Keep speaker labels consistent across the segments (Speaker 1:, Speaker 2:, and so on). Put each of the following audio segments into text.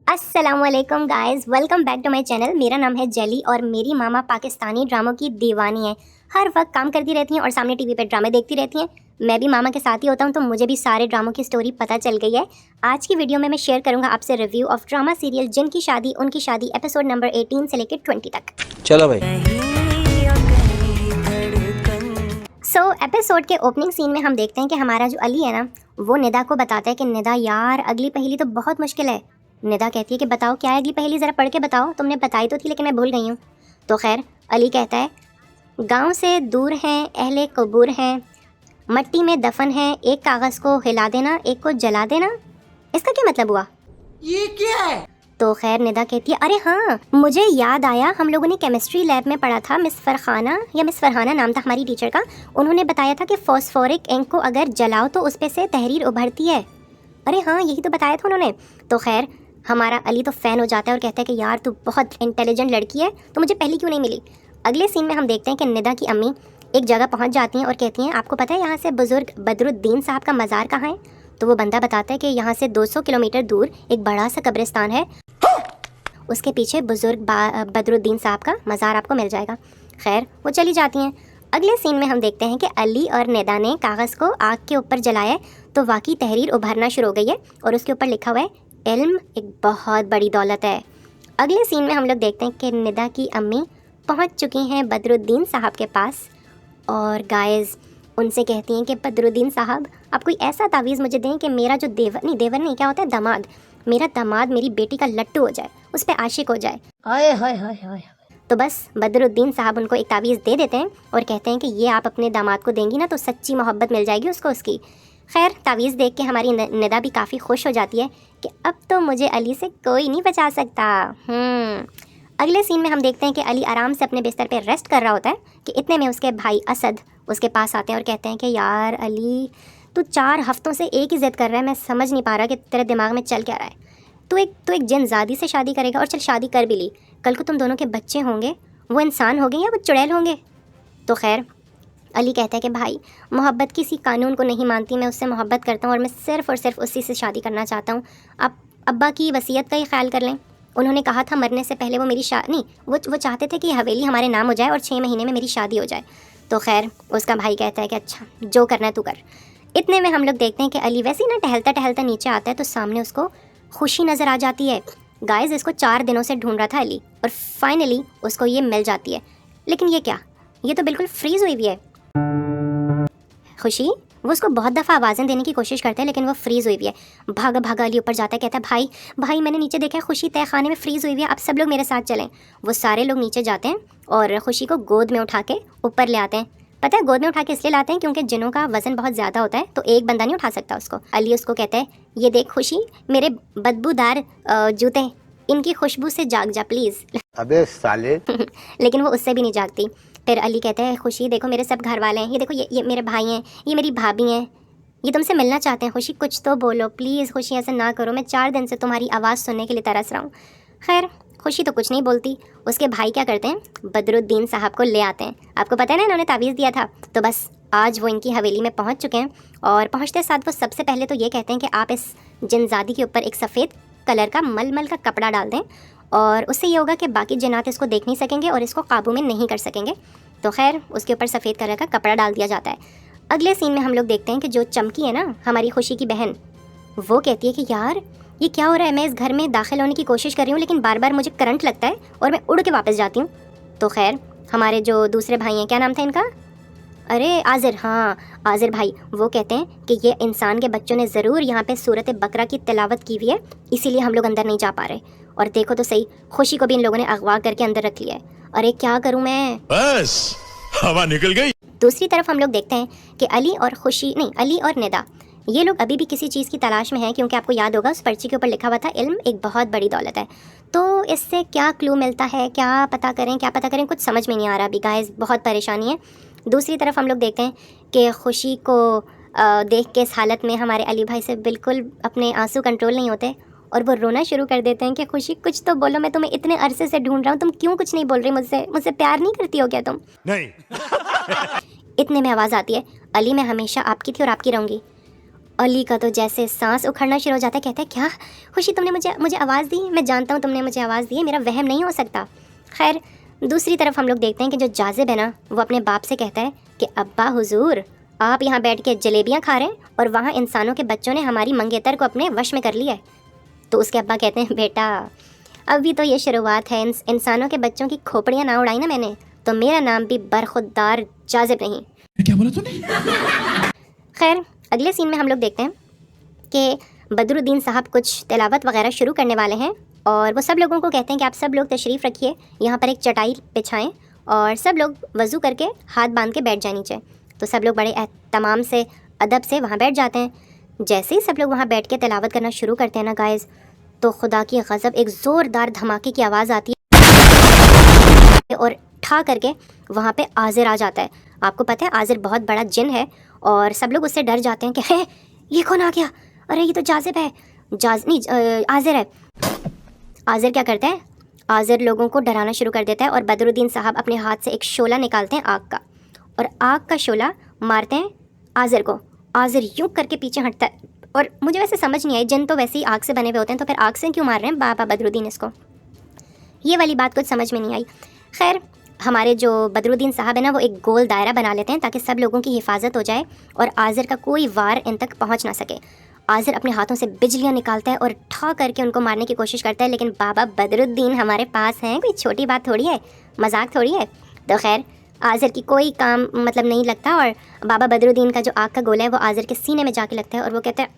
Speaker 1: अस्सलामुअलैकुम guys, welcome back to my channel. मेरा नाम है जेली और मेरी मामा पाकिस्तानी ड्रामों की दीवानी है। हर वक्त काम करती रहती हैं और सामने टीवी पे ड्रामे देखती रहती हैं। मैं भी मामा के साथ ही होता हूं, तो मुझे भी सारे ड्रामों की स्टोरी पता चल गई है। आज की वीडियो में मैं शेयर करूंगा आपसे रिव्यू ऑफ ड्रामा सीरियल जिनकी शादी उनकी शादी एपिसोड नंबर 18 से लेकर 20 तक।
Speaker 2: चलो भाई।
Speaker 1: एपिसोड के ओपनिंग सीन में हम देखते हैं कि हमारा जो अली है ना, वो निदा को बताता है कि निदा यार, अगली पहेली तो बहुत मुश्किल है। निदा कहती है कि बताओ क्या है अगली पहेली, ज़रा पढ़ के बताओ, तुमने बताई तो थी लेकिन मैं भूल गई हूँ। तो खैर अली कहता है, गांव से दूर हैं अहले कबूर हैं, मट्टी में दफन है, एक कागज़ को हिला देना एक को जला देना। इसका क्या मतलब हुआ?
Speaker 3: ये क्या है?
Speaker 1: तो खैर निदा कहती है, अरे हाँ मुझे याद आया, हम लोगों ने केमिस्ट्री लैब में पढ़ा था, मिस फरहाना नाम था हमारी टीचर का। उन्होंने बताया था कि फॉस्फोरिक इंक को अगर जलाओ तो उस पे से तहरीर उभरती है। अरे हाँ यही तो बताया था उन्होंने। तो खैर हमारा अली तो फ़ैन हो जाता है और कहता है कि यार तू बहुत इंटेलिजेंट लड़की है, तो मुझे पहले क्यों नहीं मिली। अगले सीन में हम देखते हैं कि निदा की अम्मी एक जगह पहुंच जाती हैं और कहती हैं, आपको पता है यहाँ से बुज़ुर्ग बदरुद्दीन साहब का मज़ार कहाँ है? तो वो बंदा बताता है कि यहाँ से 200 किलोमीटर दूर एक बड़ा सा कब्रिस्तान है, उसके पीछे बुज़ुर्ग बदरुद्दीन साहब का मज़ार आपको मिल जाएगा। खैर वो चली जाती हैं। अगले सीन में हम देखते हैं कि अली और निदा ने कागज़ को आग के ऊपर जलाया तो वाकई तहरीर उभरना शुरू हो गई है और उसके ऊपर लिखा हुआ है, इल्म एक बहुत बड़ी दौलत है। अगले सीन में हम लोग देखते हैं कि निदा की अम्मी पहुंच चुकी हैं बदरुद्दीन साहब के पास और गाइस उनसे कहती हैं कि बदरुद्दीन साहब आप कोई ऐसा तावीज़ मुझे दें कि मेरा जो देवर नहीं क्या होता है, दामाद, मेरा दामाद मेरी बेटी का लट्टू हो जाए, उस पर आशिक हो जाए।
Speaker 3: हाय हाय हाय हाय।
Speaker 1: तो बस बदरुद्दीन साहब उनको एक तावीज़ दे देते हैं और कहते हैं कि ये आप अपने दामाद को देंगी ना तो सच्ची मोहब्बत मिल जाएगी उसको उसकी। खैर तावीज़ देख के हमारी निदा भी काफ़ी खुश हो जाती है कि अब तो मुझे अली से कोई नहीं बचा सकता। अगले सीन में हम देखते हैं कि अली आराम से अपने बिस्तर पे रेस्ट कर रहा होता है कि इतने में उसके भाई असद उसके पास आते हैं और कहते हैं कि यार अली, तू 4 हफ्तों से एक ही ज़िद कर रहा है, मैं समझ नहीं पा रहा कि तेरे दिमाग में चल क्या रहा है। तू एक जिनज़ादी से शादी करेगा और चल शादी कर भी ली, कल को तुम दोनों के बच्चे होंगे, वो इंसान होंगे या वो चुड़ैल होंगे? तो खैर अली कहता है कि भाई मोहब्बत किसी कानून को नहीं मानती, मैं उससे मोहब्बत करता हूँ और मैं सिर्फ़ और सिर्फ उसी से शादी करना चाहता हूँ। आप अब्बा की वसीयत का ही ख्याल कर लें, उन्होंने कहा था मरने से पहले वो मेरी नहीं, वो चाहते थे कि हवेली हमारे नाम हो जाए और 6 महीने में मेरी शादी हो जाए। तो खैर उसका भाई कहता है कि अच्छा जो करना है तू कर। इतने में हम लोग देखते हैं कि अली वैसे ही ना टहलता टहलता नीचे आता है तो सामने उसको खुशी नज़र आ जाती है। गाइस इसको 4 दिनों से ढूंढ रहा था अली और फाइनली उसको ये मिल जाती है। लेकिन ये क्या, ये तो बिल्कुल फ्रीज़ हुई हुई है। खुशी वो उसको बहुत दफ़ा आवाज़ें देने की कोशिश करता है लेकिन वो फ्रीज़ हुई हुई है। भागा भागा अली ऊपर जाता है, कहता है भाई भाई मैंने नीचे देखा है खुशी तय खाने में फ्रीज़ हुई हुई है, आप सब लोग मेरे साथ चलें। वो सारे लोग नीचे जाते हैं और खुशी को गोद में उठा के ऊपर ले आते हैं। पता है गोद में उठा के इसलिए लाते हैं क्योंकि जिनों का वज़न बहुत ज़्यादा होता है तो एक बंदा नहीं उठा सकता उसको। अली उसको कहता है, ये देख खुशी मेरे बदबूदार जूते, इनकी खुशबू से जाग जा प्लीज़।
Speaker 2: अबे साले।
Speaker 1: लेकिन वो उससे भी नहीं जागती। फिर अली कहता है, खुशी देखो मेरे सब घर वाले हैं, ये देखो ये मेरे भाई हैं, ये मेरी भाभी हैं, ये तुमसे मिलना चाहते हैं। खुशी कुछ तो बोलो प्लीज़, खुशी ऐसा ना करो, मैं 4 दिन से तुम्हारी आवाज़ सुनने के लिए तरस रहा हूँ। खैर खुशी तो कुछ नहीं बोलती। उसके भाई क्या करते हैं, बदरुद्दीन साहब को ले आते हैं। आपको पता है ना इन्होंने तावीज़ दिया था। तो बस आज वो इनकी हवेली में पहुँच चुके हैं और पहुँचते साथ वो सबसे पहले तो ये कहते हैं कि आप इस जिनजादी के ऊपर एक सफ़ेद कलर का मलमल का कपड़ा डाल दें और उससे ये होगा कि बाकी जिन्नात इसको देख नहीं सकेंगे और इसको काबू में नहीं कर सकेंगे। तो खैर उसके ऊपर सफ़ेद कलर का कपड़ा डाल दिया जाता है। अगले सीन में हम लोग देखते हैं कि जो चमकी है ना हमारी खुशी की बहन, वो कहती है कि यार ये क्या हो रहा है, मैं इस घर में दाखिल होने की कोशिश कर रही हूँ लेकिन बार बार मुझे करंट लगता है और मैं उड़ के वापस जाती हूँ। तो खैर हमारे जो दूसरे भाई हैं, क्या नाम था इनका, अरे आज़िर, हाँ आज़िर भाई, वो कहते हैं कि ये इंसान के बच्चों ने ज़रूर यहाँ पे सूरत बकरा की तिलावत की हुई है, इसीलिए हम लोग अंदर नहीं जा पा रहे। और देखो तो सही, खुशी को भी इन लोगों ने अगवा करके अंदर रख लिया है। अरे क्या करूँ मैं, बस हवा निकल गई। दूसरी तरफ हम लोग देखते हैं कि अली और निदा ये लोग अभी भी किसी चीज़ की तलाश में हैं क्योंकि आपको याद होगा उस पर्ची के ऊपर लिखा हुआ था, इल्म एक बहुत बड़ी दौलत है। तो इससे क्या क्लू मिलता है, क्या पता करें, कुछ समझ में नहीं आ रहा अभी गाइस, बहुत परेशानी है। दूसरी तरफ हम लोग देखते हैं कि खुशी को देख के इस हालत में हमारे अली भाई से बिल्कुल अपने आंसू कंट्रोल नहीं होते और वो रोना शुरू कर देते हैं कि खुशी कुछ तो बोलो, मैं तुम्हें इतने अरसे से ढूंढ रहा हूँ, तुम क्यों कुछ नहीं बोल रही मुझसे प्यार नहीं करती हो क्या तुम? नहीं। इतने में आवाज़ आती है, अली मैं हमेशा आपकी थी और आपकी रहूँगी। अली का तो जैसे सांस उखड़ना शुरू हो जाता है। कहता है क्या खुशी तुमने मुझे आवाज़ दी, मैं जानता हूँ तुमने मुझे आवाज़ दी है, मेरा वहम नहीं हो सकता। खैर दूसरी तरफ हम लोग देखते हैं कि जो जाजिब है ना वो अपने बाप से कहता है कि अब्बा हुजूर आप यहाँ बैठ के जलेबियाँ खा रहे हैं और वहाँ इंसानों के बच्चों ने हमारी मंगेतर को अपने वश में कर लिया है। तो उसके अब्बा कहते हैं बेटा अभी तो ये शुरुआत है, इंसानों के बच्चों की खोपड़ियाँ ना उड़ाई ना मैंने तो मेरा नाम भी बरखुरदार जाजिब नहीं।
Speaker 4: क्या बोला तूने?
Speaker 1: खैर अगले सीन में हम लोग देखते हैं कि बदरुद्दीन साहब कुछ तिलावत वगैरह शुरू करने वाले हैं और वो सब लोगों को कहते हैं कि आप सब लोग तशरीफ़ रखिए, यहाँ पर एक चटाई बिछाएं और सब लोग वज़ू करके हाथ बांध के बैठ जाए नीचे। तो सब लोग बड़े एहतमाम से अदब से वहाँ बैठ जाते हैं। जैसे ही सब लोग वहाँ बैठ के तिलावत करना शुरू करते हैं ना गाइस, तो खुदा की गज़ब एक ज़ोरदार धमाके की आवाज़ आती है और ठा करके वहाँ पे आज़िर आ जाता है। आपको पता है आज़िर बहुत बड़ा जिन है और सब लोग उससे डर जाते हैं कि है ये कौन आ गया, अरे ये तो जाजिब है, आज़िर है। आज़िर क्या करता है, आज़िर लोगों को डराना शुरू कर देता है और बदरुद्दीन साहब अपने हाथ से एक शोला निकालते हैं आग का और आग का शोला मारते हैं आज़िर को। आज़िर यूँ करके पीछे हटता है और मुझे वैसे समझ नहीं आई, जिन तो वैसे ही आग से बने हुए होते हैं तो फिर आग से क्यों मार रहे हैं बाबा बदरुद्दीन इसको, ये वाली बात कुछ समझ में नहीं आई। खैर हमारे जो बदरुद्दीन साहब है ना वो एक गोल दायरा बना लेते हैं ताकि सब लोगों की हिफाजत हो जाए और आज़िर का कोई वार इन तक पहुंच ना सके। आज़िर अपने हाथों से बिजलियां निकालता है और ठा करके उनको मारने की कोशिश करता है, लेकिन बाबा बदरुद्दीन हमारे पास हैं, कोई छोटी बात थोड़ी है, मजाक थोड़ी है। तो खैर आज़िर की कोई काम मतलब नहीं लगता और बाबा बदरुद्दीन का जो आग का गोला है वो आज़िर के सीने में जाके लगता है और वो कहता है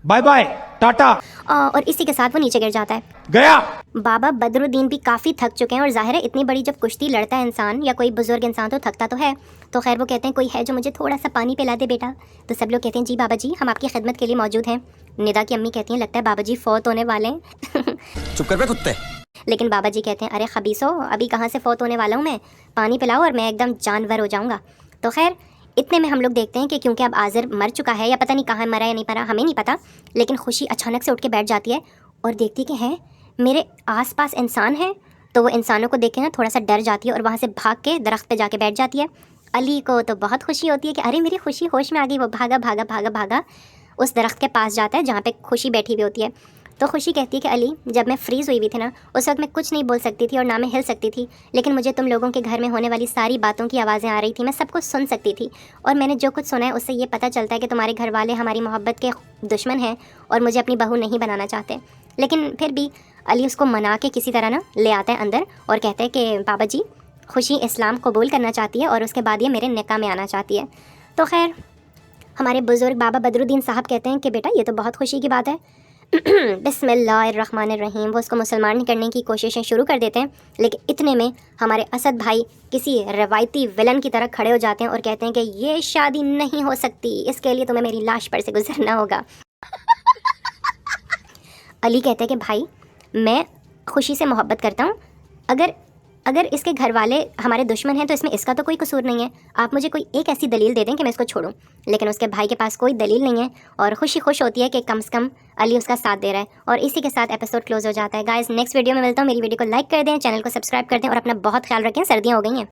Speaker 4: बाय बाय टाटा
Speaker 1: और इसी के साथ वो नीचे गिर जाता है।
Speaker 4: गया।
Speaker 1: बाबा बदरुद्दीन भी काफ़ी थक चुके हैं और जाहिर है इतनी बड़ी जब कुश्ती लड़ता है इंसान या कोई बुजुर्ग इंसान तो थकता तो है। तो खैर वो कहते हैं कोई है जो मुझे थोड़ा सा पानी पिला दे बेटा। तो सब लोग कहते हैं जी बाबा जी हम आपकी खिदमत के लिए मौजूद हैं। निदा की अम्मी कहती हैं लगता है बाबा जी फौत होने वाले हैं।
Speaker 2: चुप कर बे कुत्ते।
Speaker 1: लेकिन बाबा जी कहते हैं अरे खबीसो अभी कहाँ से फौत होने वाला हूँ मैं, पानी पिलाओ और मैं एकदम जानवर हो जाऊँगा। तो खैर इतने में हम लोग देखते हैं कि क्योंकि अब आज़िर मर चुका है या पता नहीं कहाँ मरा या नहीं मरा हमें नहीं पता, लेकिन खुशी अचानक से उठ के बैठ जाती है और देखती कि है मेरे आसपास इंसान है। तो वो इंसानों को देख के ना थोड़ा सा डर जाती है और वहाँ से भाग के दरख्त पे जाके बैठ जाती है। अली को तो बहुत खुशी होती है कि अरे मेरी खुशी होश में आ गई। वो भागा भागा भागा भागा उस दरख्त के पास जाता है जहाँ पे खुशी बैठी हुई होती है। तो खुशी कहती है कि अली जब मैं फ्रीज़ हुई हुई थी ना उस वक्त मैं कुछ नहीं बोल सकती थी और ना मैं हिल सकती थी, लेकिन मुझे तुम लोगों के घर में होने वाली सारी बातों की आवाज़ें आ रही थी, मैं सब कुछ सुन सकती थी और मैंने जो कुछ सुना है उससे ये पता चलता है कि तुम्हारे घर वाले हमारी मोहब्बत के दुश्मन हैं और मुझे अपनी बहू नहीं बनाना चाहते। लेकिन फिर भी अली उसको मना के किसी तरह ना ले आता है अंदर और कहता है कि बाबा जी खुशी इस्लाम कबूल करना चाहती है और उसके बाद ये मेरे निकाह में आना चाहती है। तो खैर हमारे बुज़ुर्ग बाबा बदरुद्दीन साहब कहते हैं कि बेटा ये तो बहुत खुशी की बात है। बिस्मिल्लाहिर्रहमानिर्रहीम वो उसको मुसलमान करने की कोशिशें शुरू कर देते हैं, लेकिन इतने में हमारे असद भाई किसी रवायती विलन की तरह खड़े हो जाते हैं और कहते हैं कि ये शादी नहीं हो सकती, इसके लिए तुम्हें मेरी लाश पर से गुजरना होगा। अली कहते हैं कि भाई मैं खुशी से मोहब्बत करता हूँ, अगर इसके घर वाले हमारे दुश्मन हैं तो इसमें इसका तो कोई कसूर नहीं है, आप मुझे कोई एक ऐसी दलील दे दें कि मैं इसको छोड़ूं। लेकिन उसके भाई के पास कोई दलील नहीं है और खुशी खुश होती है कि कम से कम अली उसका साथ दे रहा है और इसी के साथ एपिसोड क्लोज हो जाता है। गाइस नेक्स्ट वीडियो में मिलता हूँ, मेरी वीडियो को लाइक कर दें, चैनल को सब्सक्राइब कर दें और अपना बहुत ख्याल रखें, सर्दियाँ हो गई हैं।